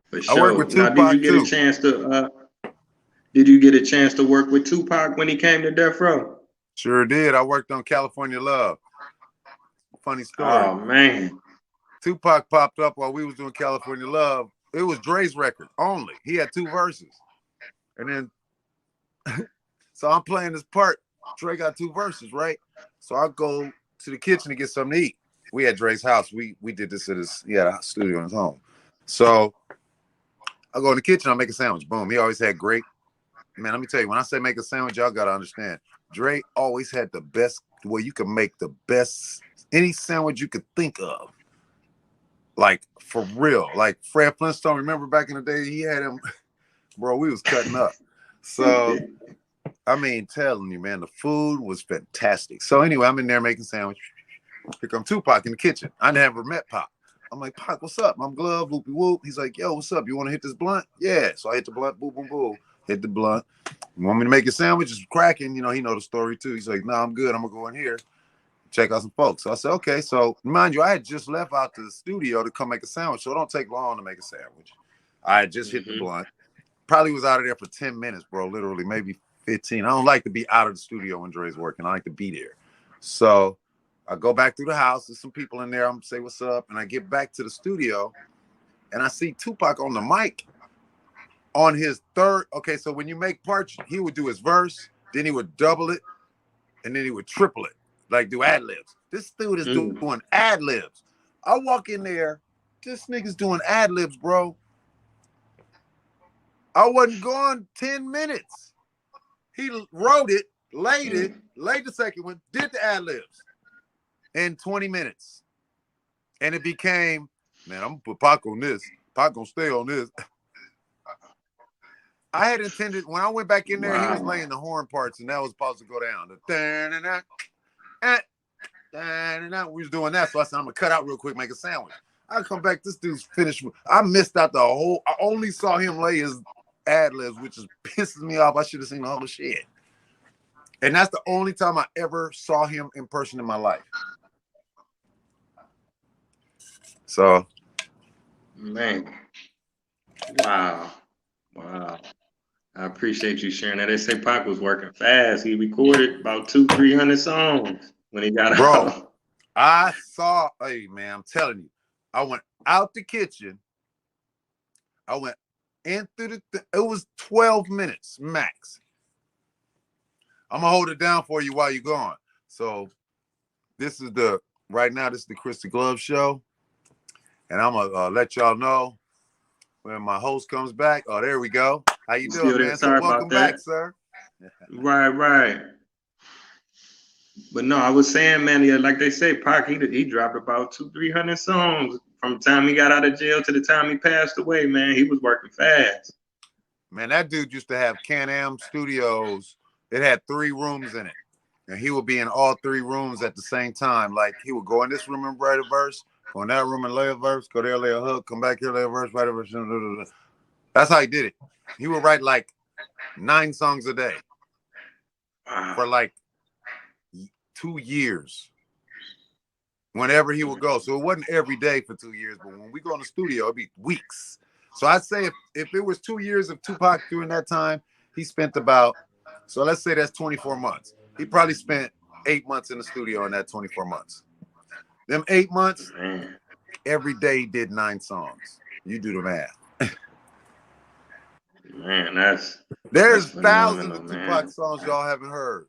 For I worked sure. with Now, did you Tupac get a too. chance to? Did you get a chance to work with Tupac when he came to Death Row? Sure did. I worked on California Love. Funny story. Oh man. Tupac popped up while we was doing California Love. It was Dre's record only. He had 2 verses. And then so I'm playing this part. Dre got 2 verses, right? So I go to the kitchen to get something to eat. We at Dre's house. We did this at his a studio in his home. So I go in the kitchen, I make a sandwich. Boom. He always had great. Man, let me tell you, when I say make a sandwich, y'all gotta understand. Dre always had the best way you can make the best any sandwich you could think of. Like for real. Like Fred Flintstone, remember back in the day, he had him, bro, we was cutting up. So I mean, telling you, man, the food was fantastic. So anyway, I'm in there making sandwich. Here come Tupac in the kitchen. I never met Pac. I'm like, Pac, what's up? I'm glove, whoopie whoop. He's like, yo, what's up? You want to hit this blunt? Yeah. So I hit the blunt, boom, boom, boom. Hit the blunt. You want me to make a sandwich? It's cracking. You know, he know the story too. He's like, no, I'm good. I'm gonna go in here, check out some folks. So I said, okay. So mind you, I had just left out to the studio to come make a sandwich. So it don't take long to make a sandwich. I had just hit the blunt. Probably was out of there for 10 minutes, bro. Literally, maybe 15. I don't like to be out of the studio when Dre's working. I like to be there. So I go back through the house. There's some people in there. I'm gonna say what's up. And I get back to the studio and I see Tupac on the mic on his third. Okay, so when you make parts, he would do his verse, then he would double it, and then he would triple it, like do ad libs. This dude is doing ad libs. I walk in there, this nigga's doing ad libs, bro. I wasn't gone 10 minutes. He wrote it, laid the second one, did the ad libs in 20 minutes. And it became, man, I'm gonna put Pac on this. Pac gonna stay on this. I had intended, when I went back in there, he was laying the horn parts, and that was supposed to go down. We was doing that, so I said, I'm gonna cut out real quick, make a sandwich. I come back, this dude's finished. I missed out the whole, I only saw him lay his ad libs, which is pisses me off. I should have seen all the shit. And that's the only time I ever saw him in person in my life. So, Man. Wow. Wow. I appreciate you sharing that. They say Pac was working fast. He recorded about 200-300 songs when he got bro, out. I saw, hey man, I'm telling you, I went out the kitchen. I went in through it was 12 minutes max. I'm gonna hold it down for you while you're gone. So this is right now, this is the Chris the Glove show. And I'm gonna let y'all know when my host comes back. Oh, there we go. How you doing, man? So welcome back, sir. Right. But no, I was saying, man, yeah, like they say, Pac, he dropped about 200-300 songs from the time he got out of jail to the time he passed away, man. He was working fast. Man, that dude used to have Can-Am Studios. It had 3 rooms in it. And he would be in all 3 rooms at the same time. Like, he would go in this room and write a verse, go in that room and lay a verse, go there, lay a hook, come back here, lay a verse, write a verse. That's how he did it. He would write like 9 songs a day for like 2 years. Whenever he would go. So it wasn't every day for 2 years, but when we go in the studio, it'd be weeks. So I'd say if it was 2 years of Tupac during that time, he spent about, so let's say that's 24 months. He probably spent 8 months in the studio in that 24 months. Them 8 months, every day he did 9 songs. You do the math. Man, there's that's thousands of man. Tupac songs y'all haven't heard.